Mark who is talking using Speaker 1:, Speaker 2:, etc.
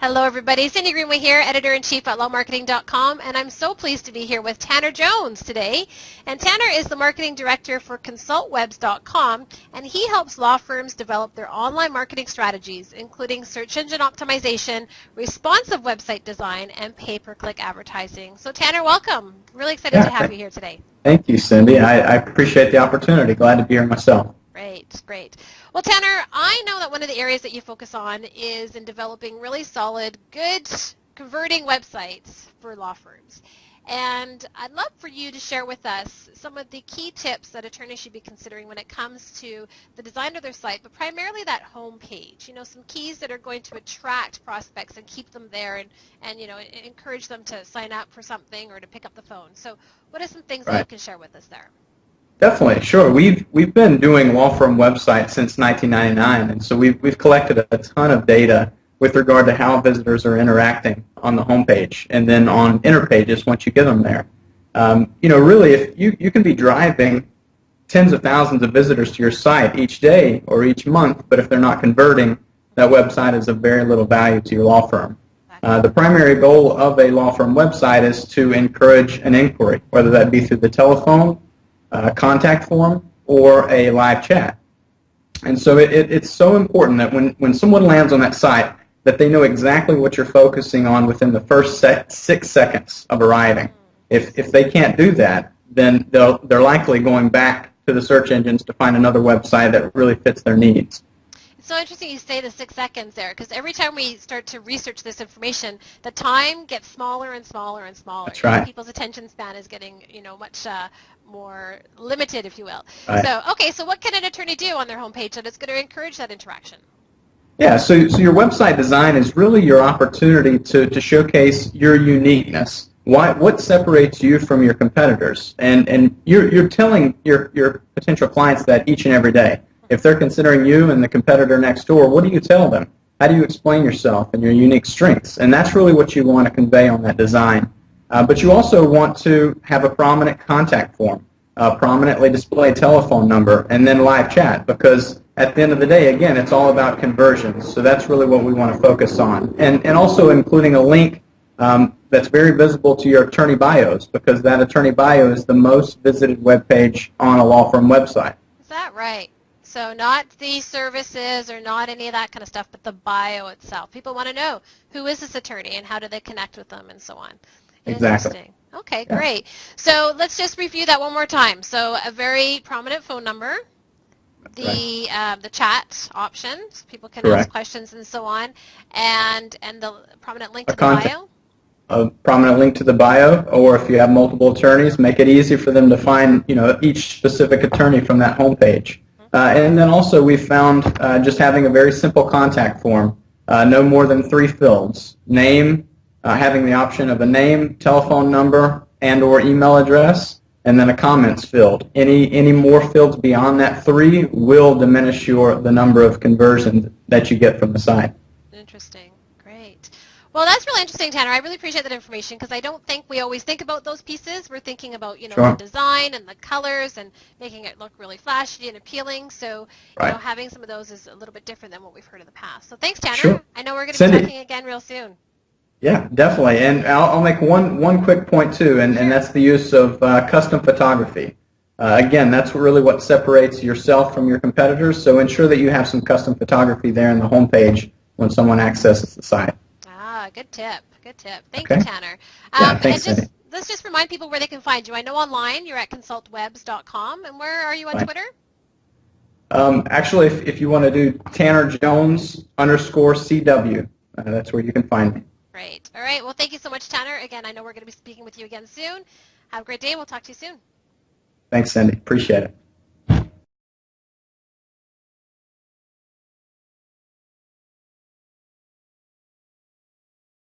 Speaker 1: Hello everybody, Cindy Greenway here, Editor-in-Chief at lawmarketing.com, and I'm so pleased to be here with Tanner Jones today. And Tanner is the Marketing Director for ConsultWebs.com, and he helps law firms develop their online marketing strategies, including search engine optimization, responsive website design, and pay-per-click advertising. So Tanner, welcome. Really excited to have you here today.
Speaker 2: Thank you, Cindy. I appreciate the opportunity. Glad to be here myself.
Speaker 1: Great, great. Well, Tanner, I know that one of the areas that you focus on is in developing really solid, good, converting websites for law firms. And I'd love for you to share with us some of the key tips that attorneys should be considering when it comes to the design of their site, but primarily that home page. You know, some keys that are going to attract prospects and keep them there and you know, encourage them to sign up for something or to pick up the phone. So what are some things that you can share with us there?
Speaker 2: Definitely, sure. We've been doing law firm websites since 1999, and so we've collected a ton of data with regard to how visitors are interacting on the homepage and then on inner pages once you get them there. You know, really, if you can be driving tens of thousands of visitors to your site each day or each month, but if they're not converting, that website is of very little value to your law firm. The primary goal of a law firm website is to encourage an inquiry, whether that be through the telephone, contact form, or a live chat. And so it's so important that when someone lands on that site, that they know exactly what you're focusing on within the first 6 seconds of arriving. If they can't do that, then they're likely going back to the search engines to find another website that really fits their needs.
Speaker 1: It's so interesting you say the 6 seconds there, because every time we start to research this information, the time gets smaller and smaller and smaller.
Speaker 2: That's right.
Speaker 1: People's attention span is getting, you know, much more limited, if you will.
Speaker 2: Right.
Speaker 1: So, okay, so what can an attorney do on their homepage that is going to encourage that interaction?
Speaker 2: Yeah, so your website design is really your opportunity to showcase your uniqueness. What separates you from your competitors? And you're telling your potential clients that each and every day. If they're considering you and the competitor next door, what do you tell them? How do you explain yourself and your unique strengths? And that's really what you want to convey on that design. But you also want to have a prominent contact form, a prominently displayed telephone number, and then live chat, because at the end of the day, again, it's all about conversions. So that's really what we want to focus on. And also including a link that's very visible to your attorney bios, because that attorney bio is the most visited web page on a law firm website.
Speaker 1: Is that right? So not the services or not any of that kind of stuff, but the bio itself. People want to know, who is this attorney and how do they connect with them and so on.
Speaker 2: Exactly.
Speaker 1: Interesting. Okay, great. So let's just review that one more time. So a very prominent phone number, the chat options, people can ask questions and so on, and the prominent link to the bio.
Speaker 2: A prominent link to the bio, or if you have multiple attorneys, make it easy for them to find, you know, each specific attorney from that homepage. And then also we found just having a very simple contact form, no more than 3 fields: name, having the option of a name, telephone number, and or email address, and then a comments field. Any more fields beyond that 3 will diminish the number of conversions that you get from the site.
Speaker 1: Interesting. Great. Well, that's really interesting, Tanner. I really appreciate that information, because I don't think we always think about those pieces. We're thinking about, you know, the design and the colors and making it look really flashy and appealing. So, you know, having some of those is a little bit different than what we've heard in the past. So thanks, Tanner.
Speaker 2: Sure.
Speaker 1: I know we're going to be talking again real soon.
Speaker 2: Yeah, definitely. And I'll make one quick point too, and that's the use of custom photography. Again, that's really what separates yourself from your competitors. So ensure that you have some custom photography there in the homepage when someone accesses the site.
Speaker 1: Good tip. Good tip. Thank you, Tanner.
Speaker 2: Thanks, Cindy.
Speaker 1: Let's just remind people where they can find you. I know online you're at ConsultWebs.com, and where are you on Twitter?
Speaker 2: Actually, if you want to do Tanner Jones _CW, that's where you can find me.
Speaker 1: Great. All right. Well, thank you so much, Tanner. Again, I know we're going to be speaking with you again soon. Have a great day. We'll talk to you soon.
Speaker 2: Thanks, Cindy. Appreciate it.